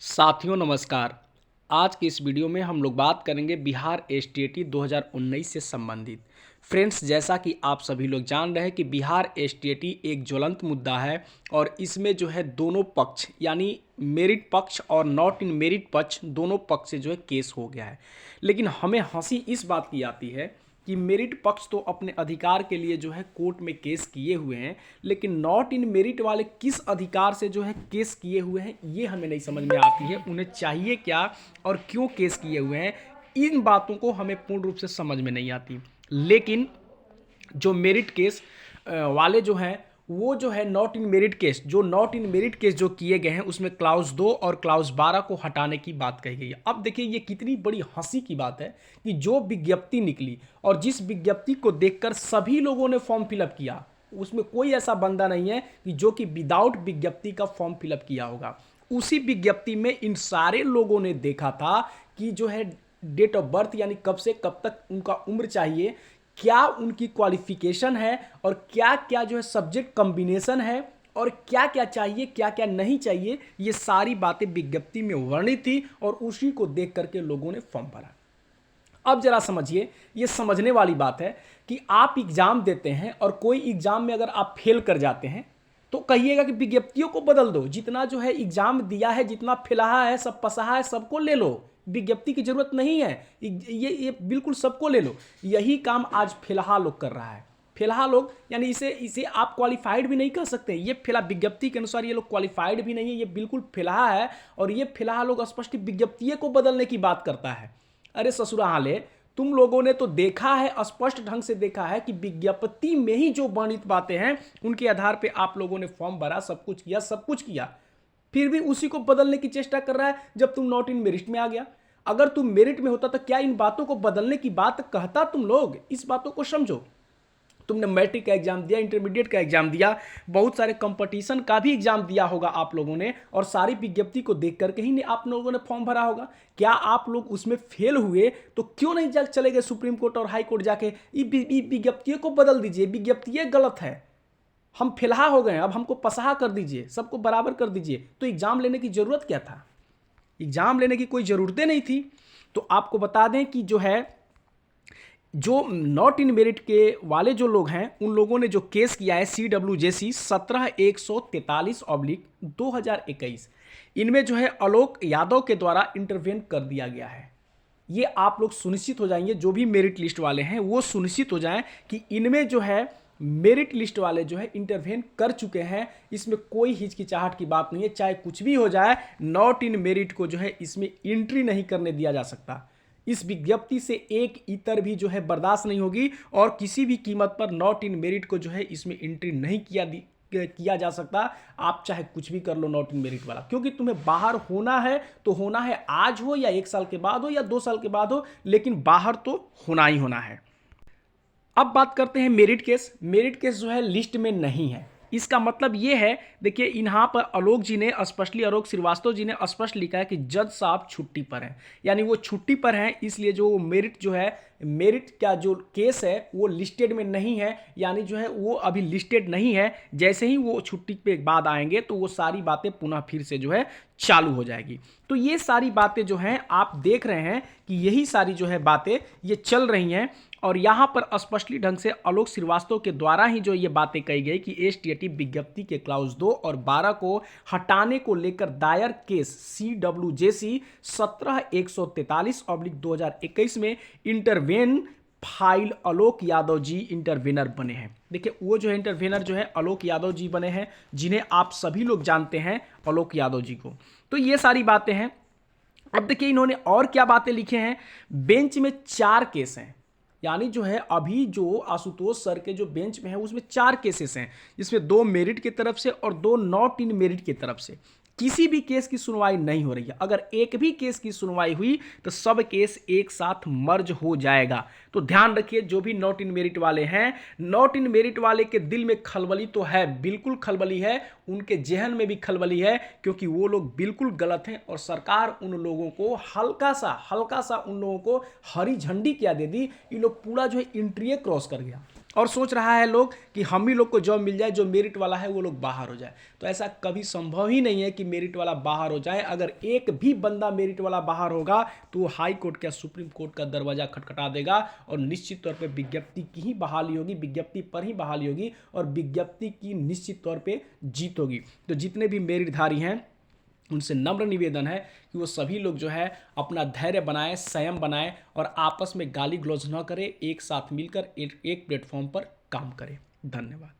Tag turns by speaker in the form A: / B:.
A: साथियों नमस्कार। आज की इस वीडियो में हम लोग बात करेंगे बिहार एसटीईटी 2019 से संबंधित। फ्रेंड्स, जैसा कि आप सभी लोग जान रहे हैं कि बिहार एसटीईटी एक ज्वलंत मुद्दा है और इसमें जो है दोनों पक्ष यानी मेरिट पक्ष और नॉट इन मेरिट पक्ष दोनों पक्ष से जो है केस हो गया है। लेकिन हमें हंसी इस बात की आती है कि मेरिट पक्ष तो अपने अधिकार के लिए जो है कोर्ट में केस किए हुए हैं, लेकिन नॉट इन मेरिट वाले किस अधिकार से जो है केस किए हुए हैं ये हमें नहीं समझ में आती है। उन्हें चाहिए क्या और क्यों केस किए हुए हैं, इन बातों को हमें पूर्ण रूप से समझ में नहीं आती। लेकिन जो मेरिट केस वाले जो हैं वो जो है नॉट इन मेरिट केस जो किए गए हैं उसमें क्लाउज 2 और क्लाउज 12 को हटाने की बात कही गई है। अब देखिए ये कितनी बड़ी हंसी की बात है कि जो विज्ञप्ति निकली और जिस विज्ञप्ति को देखकर सभी लोगों ने फॉर्म फिलअप किया, उसमें कोई ऐसा बंदा नहीं है कि जो कि विदाउट विज्ञप्ति का फॉर्म फिलअप किया होगा। उसी विज्ञप्ति में इन सारे लोगों ने देखा था कि जो है डेट ऑफ बर्थ यानी कब से कब तक उनका उम्र चाहिए, क्या उनकी क्वालिफिकेशन है और क्या क्या जो है सब्जेक्ट कॉम्बिनेशन है और क्या क्या चाहिए क्या क्या नहीं चाहिए, ये सारी बातें विज्ञप्ति में वर्णित थी और उसी को देख करके लोगों ने फॉर्म भरा। अब जरा समझिए, ये समझने वाली बात है कि आप एग्जाम देते हैं और कोई एग्जाम में अगर आप फेल कर जाते हैं तो कहिएगा कि विज्ञप्तियों को बदल दो, जितना जो है एग्जाम दिया है, जितना फिलहा है, सब पसहा है, सबको ले लो, विज्ञप्ति की जरूरत नहीं है, ये बिल्कुल सबको ले लो। यही काम आज फिलहाल लोग कर रहा है। फिलहाल लोग यानी इसे इसे आप क्वालिफाइड भी नहीं कर सकते। ये फिलहाल विज्ञप्ति के अनुसार ये लोग क्वालिफाइड भी नहीं है, ये बिल्कुल फिलहाल है और ये फिलहाल लोग स्पष्ट विज्ञप्ति को बदलने की बात करता है। अरे ससुराले, तुम लोगों ने तो देखा है, स्पष्ट ढंग से देखा है कि विज्ञप्ति में ही जो वर्णित बातें हैं उनके आधार पे आप लोगों ने फॉर्म भरा, सब कुछ किया, फिर भी उसी को बदलने की चेष्टा कर रहा है। जब तुम नॉट इन मेरिट में आ गया, अगर तुम मेरिट में होता तो क्या इन बातों को बदलने की बात कहता तुम लोग? इस बातों को समझो। तुमने मैट्रिक का एग्जाम दिया, इंटरमीडिएट का एग्जाम दिया, बहुत सारे कंपटीशन का भी एग्जाम दिया होगा आप लोगों ने और सारी विज्ञप्ति को देख करके ही आप लोगों ने फॉर्म भरा होगा। क्या आप लोग उसमें फेल हुए तो क्यों नहीं चले गए सुप्रीम कोर्ट और हाई कोर्ट जाके विज्ञप्तियों को बदल दीजिए, विज्ञप्ति गलत है, हम फिलहाल हो गए, अब हमको पसहा कर दीजिए, सबको बराबर कर दीजिए। तो एग्जाम लेने की जरूरत क्या था? एग्जाम लेने की कोई जरूरतें नहीं थी। तो आपको बता दें कि जो है जो नॉट इन मेरिट के वाले जो लोग हैं उन लोगों ने जो केस किया है CWJC 17143/2021, इनमें जो है आलोक यादव के द्वारा इंटरवेन कर दिया गया है। ये आप लोग सुनिश्चित हो जाएंगे, जो भी मेरिट लिस्ट वाले हैं वो सुनिश्चित हो जाएं कि इनमें जो है मेरिट लिस्ट वाले जो है इंटरवेन कर चुके हैं। इसमें कोई हिचकिचाहट की बात नहीं है, चाहे कुछ भी हो जाए, नॉट इन मेरिट को जो है इसमें एंट्री नहीं करने दिया जा सकता। इस विज्ञप्ति से एक इतर भी जो है बर्दाश्त नहीं होगी और किसी भी कीमत पर नॉट इन मेरिट को जो है इसमें एंट्री नहीं किया जा सकता। आप चाहे कुछ भी कर लो नॉट इन मेरिट वाला, क्योंकि तुम्हें बाहर होना है तो होना है, आज हो या 1 साल के बाद हो या 2 साल के बाद हो, लेकिन बाहर तो होना ही होना है। अब बात करते हैं मेरिट केस। मेरिट केस जो है लिस्ट में नहीं है, इसका मतलब ये है, देखिए यहाँ पर आलोक श्रीवास्तव जी ने स्पष्ट लिखा है कि जज साहब छुट्टी पर हैं, यानी वो छुट्टी पर हैं, इसलिए जो मेरिट जो है, मेरिट का जो केस है वो लिस्टेड में नहीं है, यानी जो है वो अभी लिस्टेड नहीं है। जैसे ही वो छुट्टी पे बाद आएंगे तो वो सारी बातें पुनः फिर से जो है चालू हो जाएगी। तो ये सारी बातें जो हैं आप देख रहे हैं कि यही सारी जो है बातें ये चल रही हैं और यहाँ पर स्पष्टली ढंग से आलोक श्रीवास्तव के द्वारा ही जो ये बातें कही गई कि एसटीईटी विज्ञप्ति के क्लाउज 2 और 12 को हटाने को लेकर दायर केस CWJC 17143/2021 में इंटरवेन फाइल आलोक यादव जी इंटरवेनर बने हैं। देखिए वो जो है इंटरवेनर जो है आलोक यादव जी बने हैं, जिन्हें आप सभी लोग जानते हैं, आलोक यादव जी को। तो ये सारी बातें हैं। अब देखिए इन्होंने और क्या बातें लिखे हैं। बेंच में 4 केस हैं, यानी जो है अभी जो आशुतोष सर के जो बेंच में है उसमें 4 केसेस हैं, जिसमें 2 मेरिट की तरफ से और 2 नॉट इन मेरिट की तरफ से। किसी भी केस की सुनवाई नहीं हो रही है। अगर एक भी केस की सुनवाई हुई तो सब केस एक साथ मर्ज हो जाएगा। तो ध्यान रखिए, जो भी नॉट इन मेरिट वाले हैं, नॉट इन मेरिट वाले के दिल में खलबली तो है, बिल्कुल खलबली है, उनके जेहन में भी खलबली है, क्योंकि वो लोग बिल्कुल गलत हैं और सरकार उन लोगों को हल्का सा उन लोगों को हरी झंडी क्या दे दी, ये लोग पूरा जो है इंट्री क्रॉस कर गया। और सोच रहा है लोग कि हम ही लोग को जॉब मिल जाए, जो मेरिट वाला है वो लोग बाहर हो जाए। तो ऐसा कभी संभव ही नहीं है कि मेरिट वाला बाहर हो जाए। अगर एक भी बंदा मेरिट वाला बाहर होगा तो वो हाई कोर्ट या सुप्रीम कोर्ट का दरवाजा खटखटा देगा और निश्चित तौर पर विज्ञप्ति की ही बहाली होगी, विज्ञप्ति पर ही बहाली होगी और विज्ञप्ति की निश्चित तौर पर जीत होगी। तो जितने भी मेरिटधारी हैं उनसे नम्र निवेदन है कि वो सभी लोग जो है अपना धैर्य बनाएं, संयम बनाएं और आपस में गाली गलौज न करें, एक साथ मिलकर एक प्लेटफॉर्म पर काम करें। धन्यवाद।